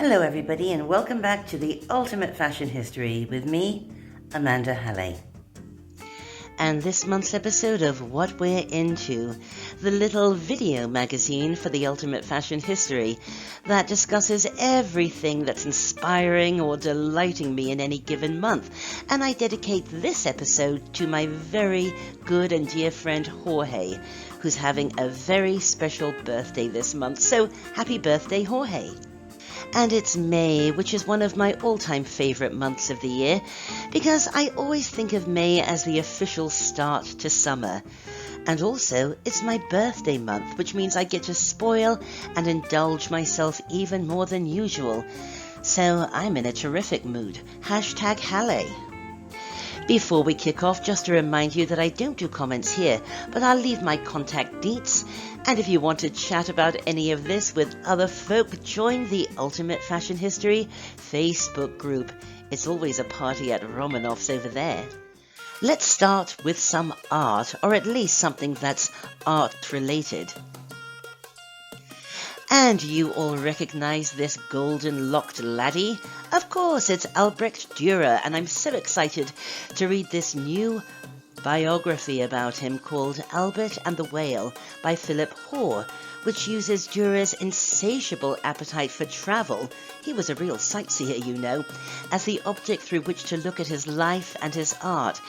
Hello everybody and welcome back to the Ultimate Fashion History with me, Amanda Halley. And this month's episode of What We're Into, the little video magazine for the Ultimate Fashion History that discusses everything that's inspiring or delighting me in any given month. And I dedicate this episode to my very good and dear friend Jorge, who's having a very special birthday this month. So happy birthday, Jorge. And it's May, which is one of my all-time favorite months of the year, because I always think of May as the official start to summer. And also, it's my birthday month, which means I get to spoil and indulge myself even more than usual. So I'm in a terrific mood. Hashtag Halley. Before we kick off, just to remind you that I don't do comments here, but I'll leave my contact deets. And if you want to chat about any of this with other folk, join the Ultimate Fashion History Facebook group. It's always a party at Romanov's over there. Let's start with some art, or at least something that's art-related. And you all recognize this golden-locked laddie? Of course, it's Albrecht Dürer, and I'm so excited to read this new biography about him called Albert and the Whale by Philip Hoare, which uses Dürer's insatiable appetite for travel — he was a real sightseer, you know — as the object through which to look at his life and his art,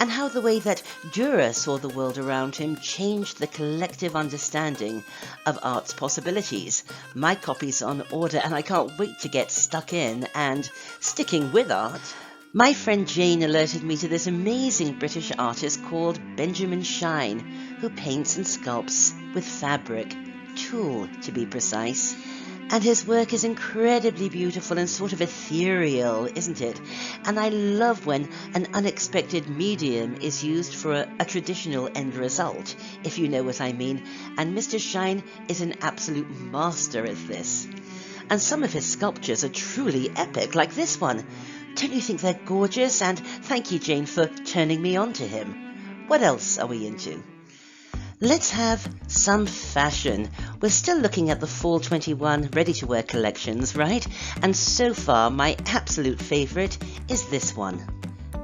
and how the way that Dürer saw the world around him changed the collective understanding of art's possibilities. My copy's on order and I can't wait to get stuck in. And sticking with art, my friend Jane alerted me to this amazing British artist called Benjamin Shine, who paints and sculpts with fabric, tulle to be precise. And his work is incredibly beautiful and sort of ethereal, isn't it? And I love when an unexpected medium is used for a traditional end result, if you know what I mean. And Mr. Shine is an absolute master at this. And some of his sculptures are truly epic, like this one. Don't you think they're gorgeous? And thank you, Jane, for turning me on to him. What else are we into? Let's have some fashion. We're still looking at the Fall 21 ready-to-wear collections, right? And so far, my absolute favorite is this one.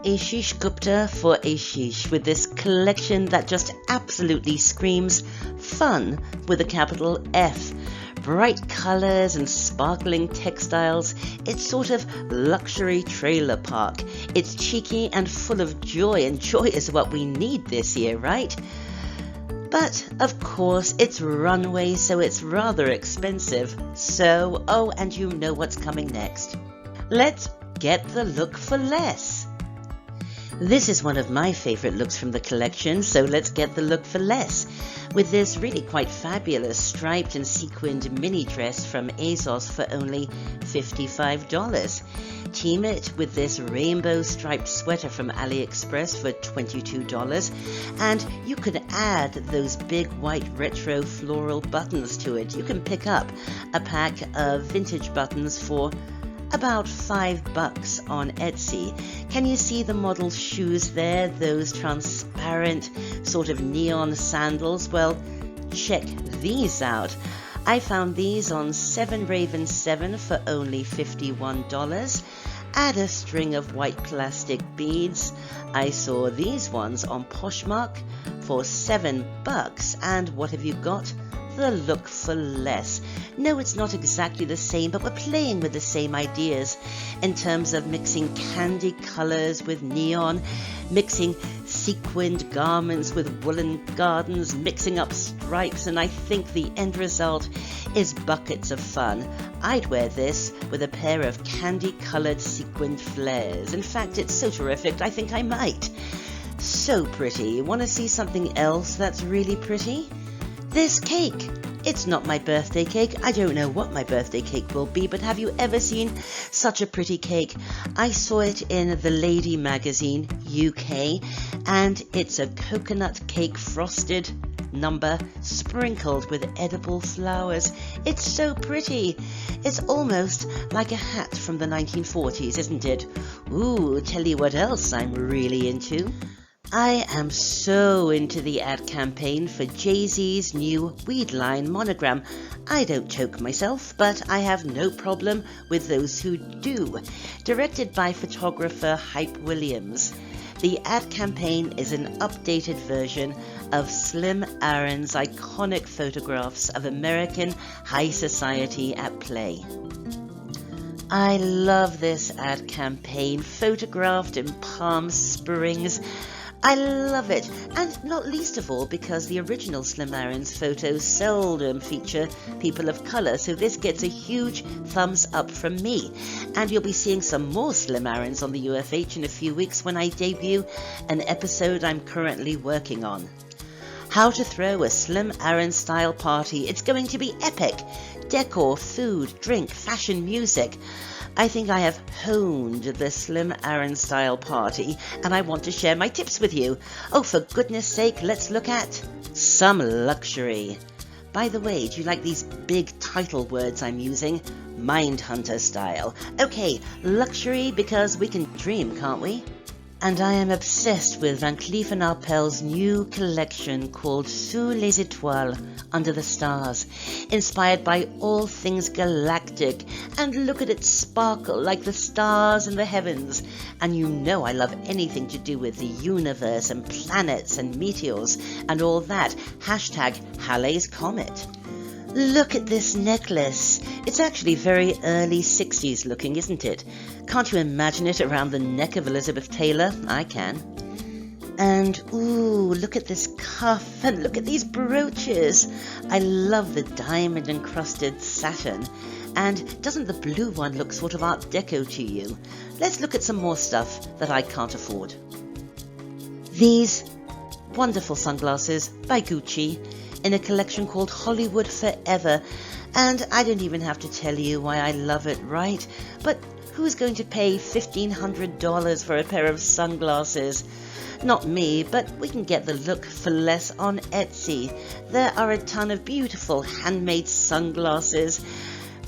Ashish Gupta for Ashish, with this collection that just absolutely screams fun with a capital F. Bright colors and sparkling textiles. It's sort of luxury trailer park. It's cheeky and full of joy, and joy is what we need this year, right? But, of course, it's runway, so it's rather expensive. So, and you know what's coming next. Let's get the look for less. This is one of my favorite looks from the collection, so let's get the look for less. With this really quite fabulous striped and sequined mini dress from ASOS for only $55. Team it with this rainbow striped sweater from AliExpress for $22, and you can add those big white retro floral buttons to it. You can pick up a pack of vintage buttons for about $5 on Etsy. Can you see the model's shoes there? Those transparent sort of neon sandals? Well, check these out. I found these on 7raven7 for only $51. Add a string of white plastic beads. I saw these ones on Poshmark for $7. And what have you got? The look for less. No, it's not exactly the same, but we're playing with the same ideas in terms of mixing candy colors with neon, mixing sequined garments with woolen gardens, mixing up stripes, and I think the end result is buckets of fun. I'd wear this with a pair of candy-colored sequined flares. In fact, it's so terrific, I think I might. So pretty. Want to see something else that's really pretty? This cake. It's not my birthday cake. I don't know what my birthday cake will be, but have you ever seen such a pretty cake? I saw it in the Lady magazine UK, and it's a coconut cake frosted number sprinkled with edible flowers. It's so pretty. It's almost like a hat from the 1940s, isn't it? Ooh, tell you what else I'm really into. I am so into the ad campaign for Jay-Z's new Weedline monogram. I don't choke myself, but I have no problem with those who do. Directed by photographer Hype Williams, the ad campaign is an updated version of Slim Aaron's iconic photographs of American high society at play. I love this ad campaign, photographed in Palm Springs. I love it, and not least of all because the original Slim Aaron's photos seldom feature people of colour, so this gets a huge thumbs up from me. And you'll be seeing some more Slim Aaron's on the UFH in a few weeks when I debut an episode I'm currently working on. How to throw a Slim Aaron style party. It's going to be epic. Decor, food, drink, fashion, music. I think I have honed the Slim Aaron style party, and I want to share my tips with you. Oh, for goodness sake, let's look at some luxury. By the way, do you like these big title words I'm using? Mindhunter style. Okay, luxury because we can dream, can't we? And I am obsessed with Van Cleef & Arpels' new collection called Sous les Étoiles, Under the Stars, inspired by all things galactic. And look at it sparkle like the stars in the heavens. And you know I love anything to do with the universe and planets and meteors and all that. Hashtag Halley's Comet. Look at this necklace. It's actually very early 60s looking, isn't it? Can't you imagine it around the neck of Elizabeth Taylor? I can. And ooh, look at this cuff and look at these brooches. I love the diamond encrusted satin. And doesn't the blue one look sort of Art Deco to you? Let's look at some more stuff that I can't afford. These wonderful sunglasses by Gucci in a collection called Hollywood Forever. And I don't even have to tell you why I love it, right? But who's going to pay $1,500 for a pair of sunglasses? Not me, but we can get the look for less on Etsy. There are a ton of beautiful handmade sunglasses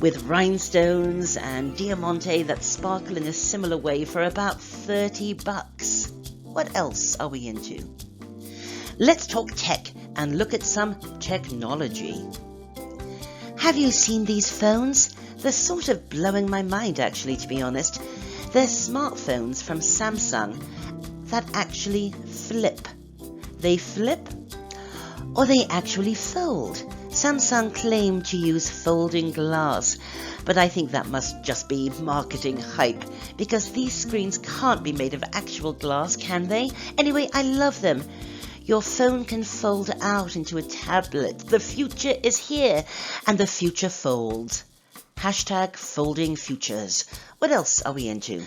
with rhinestones and diamante that sparkle in a similar way for about $30. What else are we into? Let's talk tech and look at some technology. Have you seen these phones? They're sort of blowing my mind, actually, to be honest. They're smartphones from Samsung that actually flip. They flip or they actually fold. Samsung claimed to use folding glass, but I think that must just be marketing hype because these screens can't be made of actual glass, can they? Anyway, I love them. Your phone can fold out into a tablet. The future is here, and the future folds. Hashtag folding futures. What else are we into?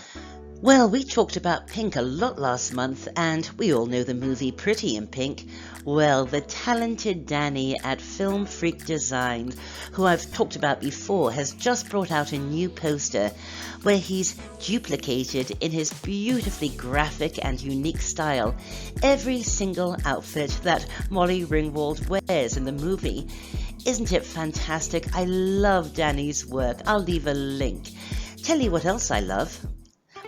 Well, we talked about Pink a lot last month, and we all know the movie Pretty in Pink. Well, the talented Danny at Film Freak Design, who I've talked about before, has just brought out a new poster where he's duplicated in his beautifully graphic and unique style every single outfit that Molly Ringwald wears in the movie. Isn't it fantastic? I love Danny's work. I'll leave a link. Tell you what else I love.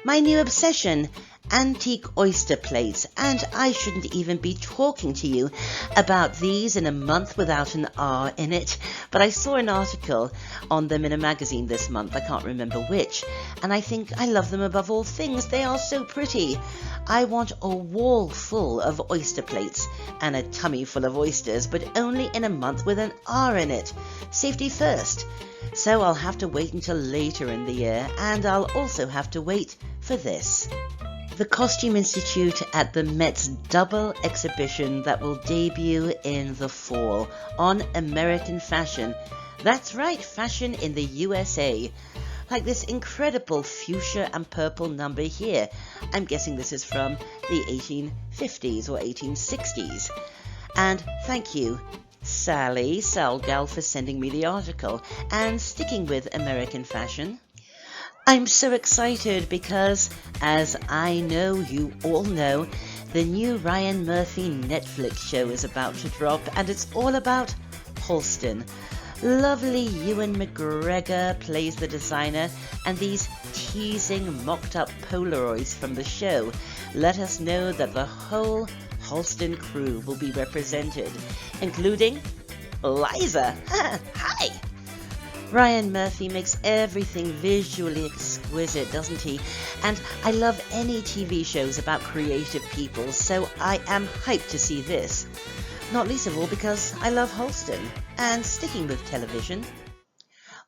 My new obsession, antique oyster plates, and I shouldn't even be talking to you about these in a month without an R in it, but I saw an article on them in a magazine this month, I can't remember which, and I think I love them above all things. They are so pretty. I want a wall full of oyster plates and a tummy full of oysters, but only in a month with an R in it. Safety first. So I'll have to wait until later in the year, and I'll also have to wait for this. The Costume Institute at the Met's double exhibition that will debut in the fall on American fashion. That's right, fashion in the USA. Like this incredible fuchsia and purple number here. I'm guessing this is from the 1850s or 1860s. And thank you, Sally Salgal, for sending me the article and sticking with American fashion. I'm so excited because, as I know you all know, the new Ryan Murphy Netflix show is about to drop, and it's all about Halston. Lovely Ewan McGregor plays the designer, and these teasing mocked-up Polaroids from the show let us know that the whole Halston crew will be represented, including Liza. Hi! Ryan Murphy makes everything visually exquisite, doesn't he? And I love any TV shows about creative people, so I am hyped to see this. Not least of all because I love Halston. And sticking with television,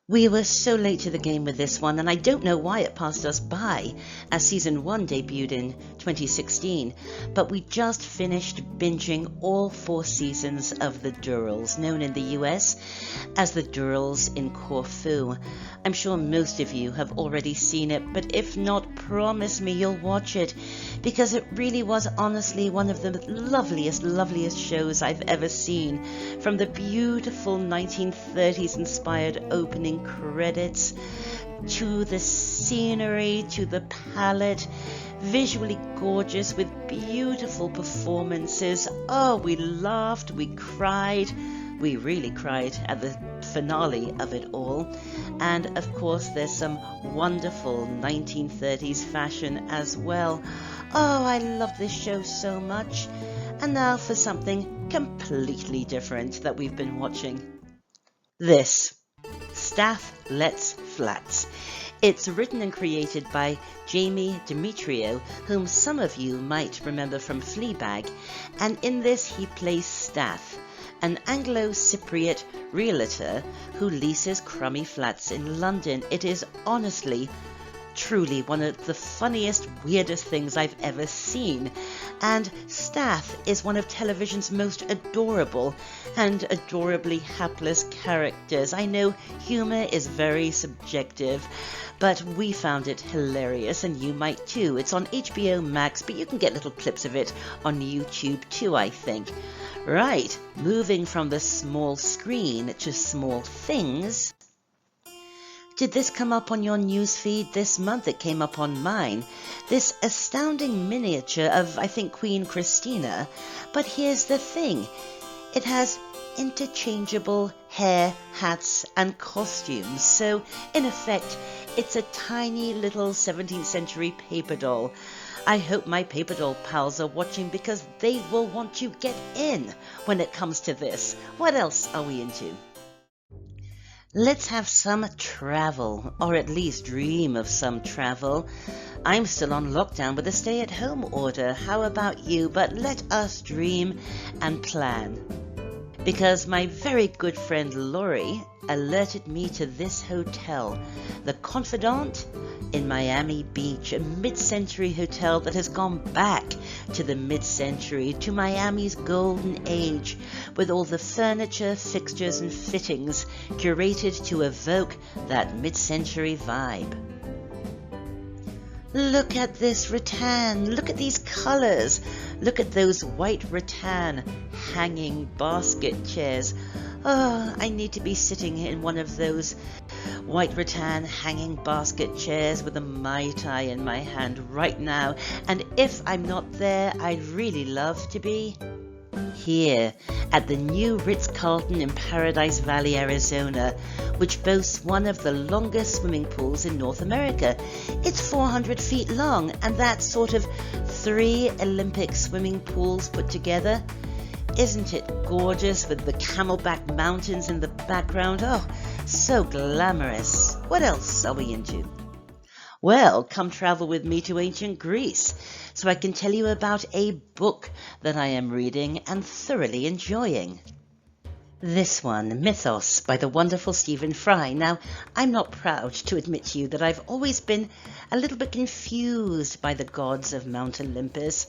we were so late to the game with this one, and I don't know why it passed us by, as Season 1 debuted in 2016, but we just finished binging all 4 seasons of The Durrells, known in the US as The Durrells in Corfu. I'm sure most of you have already seen it, but if not, promise me you'll watch it, because it really was honestly one of the loveliest shows I've ever seen, from the beautiful 1930s inspired opening credits, to the scenery, to the palette, visually gorgeous with beautiful performances. Oh, we laughed, we cried, we really cried at the finale of it all. And of course there's some wonderful 1930s fashion as well. Oh, I love this show so much. And now for something completely different that we've been watching. This Stath Lets Flats. It's written and created by Jamie Demetriou, whom some of you might remember from Fleabag, and in this he plays Stath, an Anglo-Cypriot realtor who leases crummy flats in London. It is honestly, truly one of the funniest, weirdest things I've ever seen. And Stath is one of television's most adorable and adorably hapless characters. I know humor is very subjective, but we found it hilarious, and you might too. It's on HBO Max, but you can get little clips of it on YouTube too, I think. Right, moving from the small screen to small things. Did this come up on your newsfeed this month? It came up on mine. This astounding miniature of, I think, Queen Christina. But here's the thing. It has interchangeable hair, hats, and costumes. So, in effect, it's a tiny little 17th century paper doll. I hope my paper doll pals are watching, because they will want to get in when it comes to this. What else are we into? Let's have some travel, or at least dream of some travel. I'm still on lockdown with a stay-at-home order. How about you? But let us dream and plan. Because my very good friend Laurie alerted me to this hotel, the Confidant in Miami Beach, a mid-century hotel that has gone back to the mid-century, to Miami's golden age, with all the furniture, fixtures and fittings curated to evoke that mid-century vibe. Look at this rattan, look at these colors, look at those white rattan hanging basket chairs. Oh, I need to be sitting in one of those white rattan hanging basket chairs with a Mai Tai in my hand right now. And if I'm not there, I'd really love to be here at the new Ritz-Carlton in Paradise Valley, Arizona, which boasts one of the longest swimming pools in North America. It's 400 feet long, and that's sort of 3 Olympic swimming pools put together. Isn't it gorgeous with the Camelback Mountains in the background? Oh, so glamorous. What else are we into? Well, come travel with me to ancient Greece, so I can tell you about a book that I am reading and thoroughly enjoying. This one, Mythos, by the wonderful Stephen Fry. Now, I'm not proud to admit to you that I've always been a little bit confused by the gods of Mount Olympus.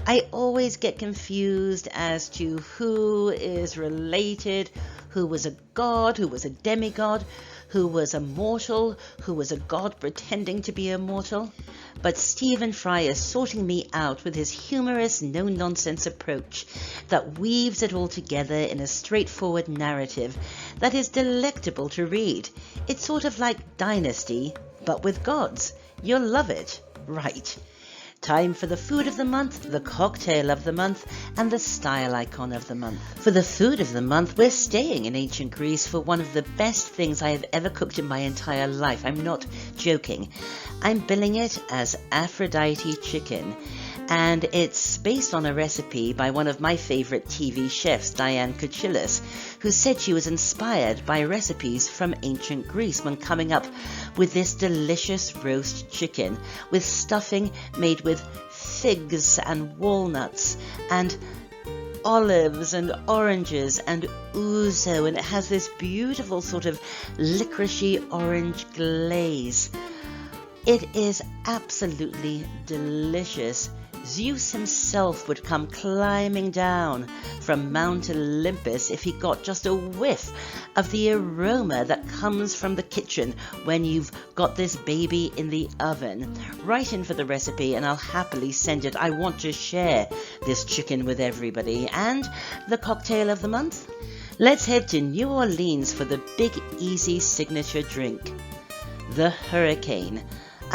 I always get confused as to who is related, who was a god, who was a demigod, who was a mortal, who was a god pretending to be immortal. But Stephen Fry is sorting me out with his humorous, no-nonsense approach that weaves it all together in a straightforward narrative that is delectable to read. It's sort of like Dynasty, but with gods. You'll love it. Right. Time for the food of the month, the cocktail of the month, and the style icon of the month. For the food of the month, we're staying in ancient Greece for one of the best things I have ever cooked in my entire life. I'm not joking. I'm billing it as Aphrodite chicken. and it's based on a recipe by one of my favorite TV chefs, Diane Kochilas, who said she was inspired by recipes from ancient Greece when coming up with this delicious roast chicken with stuffing made with figs and walnuts and olives and oranges and ouzo, and it has this beautiful sort of licoricey orange glaze. It is absolutely delicious. Zeus himself would come climbing down from Mount Olympus if he got just a whiff of the aroma that comes from the kitchen when you've got this baby in the oven. Write in for the recipe and I'll happily send it. I want to share this chicken with everybody. And the cocktail of the month? Let's head to New Orleans for the Big Easy signature drink, the Hurricane.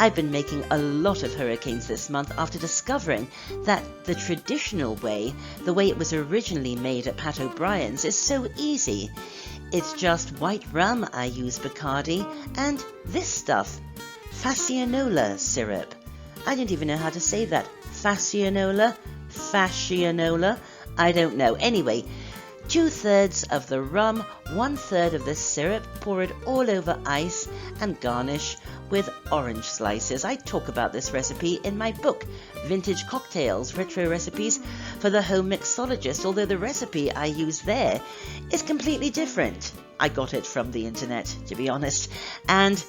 I've been making a lot of hurricanes this month after discovering that the traditional way, the way it was originally made at Pat O'Brien's, is so easy. It's just white rum, I use Bacardi, and this stuff, Fascianola syrup. I don't even know how to say that. Fascianola? I don't know. Anyway, 2/3 of the rum, 1/3 of the syrup, pour it all over ice and garnish with orange slices. I talk about this recipe in my book, Vintage Cocktails, Retro Recipes for the Home Mixologist, although the recipe I use there is completely different. I got it from the internet, to be honest, and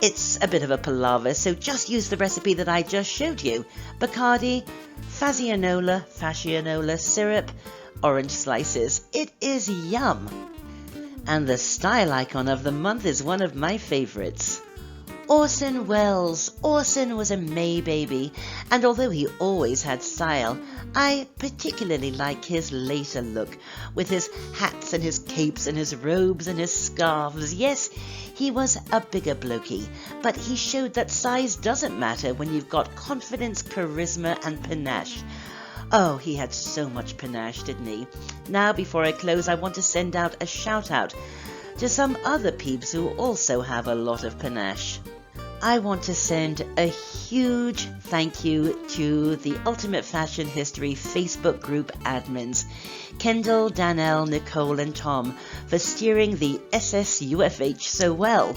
it's a bit of a palaver, so just use the recipe that I just showed you. Bacardi, Fascianola syrup, orange slices. It is yum. And the style icon of the month is one of my favorites. Orson Welles. Orson was a May baby, and although he always had style, I particularly like his later look, with his hats and his capes and his robes and his scarves. Yes, he was a bigger blokey, but he showed that size doesn't matter when you've got confidence, charisma and panache. Oh, he had so much panache, didn't he? Now, before I close, I want to send out a shout-out to some other peeps who also have a lot of panache. I want to send a huge thank you to the Ultimate Fashion History Facebook group admins, Kendall, Danelle, Nicole and Tom, for steering the SSUFH so well.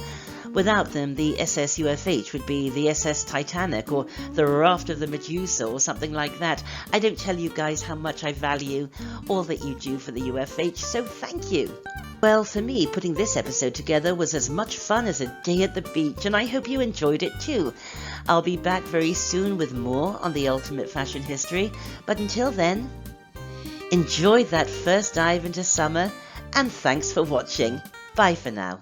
Without them, the SSUFH would be the SS Titanic or the Raft of the Medusa or something like that. I don't tell you guys how much I value all that you do for the UFH, so thank you. Well, for me, putting this episode together was as much fun as a day at the beach, and I hope you enjoyed it too. I'll be back very soon with more on the Ultimate Fashion History, but until then, enjoy that first dive into summer, and thanks for watching. Bye for now.